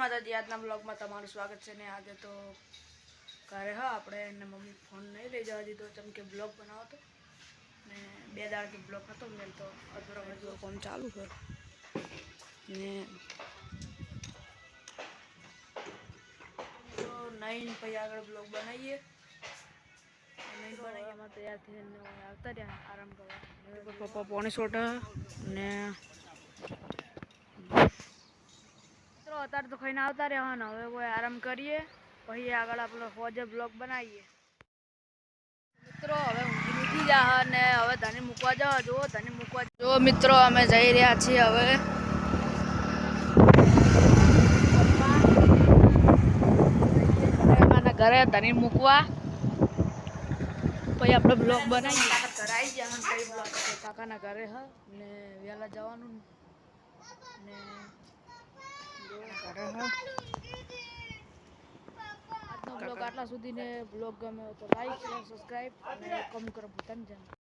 માતાજી, આજના બ્લોગમાં તમારું સ્વાગત છે ને આજે તો ઘરે હા આપણે એને મમ્મી ફોન નહીં લઈ જવા દીધો કેમ કે બ્લોગ બનાવો તો ને 2 દાડાથી બ્લોગ નતો મેલ તો અધૂરો ફોન ચાલુ છે ને તો નહીં પછી આગળ બ્લોગ બનાવીએ નહીં બનાવીએ તૈયાર થઈને આવતા રહ્યા આરામ કરવા પપ્પા પોણી સોટા ને અત્યારે તો ખાઈને આવતા રહેવાના હવે કોઈ આરામ કરીએ પછી આગળ આપણો ફોજે બ્લોગ બનાવીએ મિત્રો હવે ઊંઘી ઉઠી જા ને હવે ધની મૂકવા જાવ જો મિત્રો અમે જઈ રહ્યા છીએ હવે ઘરે ધની મૂકવા પછી આપણે બ્લોગ બનાવીએ ઘરે આવી ગયા કઈ બ્લોગ કાકાના ઘરે હ ને વહેલા જવાનું ને આજનો બ્લોગ આટલા સુધી ને બ્લોગ ગમે તો લાઈક શેર સબસ્ક્રાઇબ અને કમેન્ટ કરો ભૂલતા નહીં.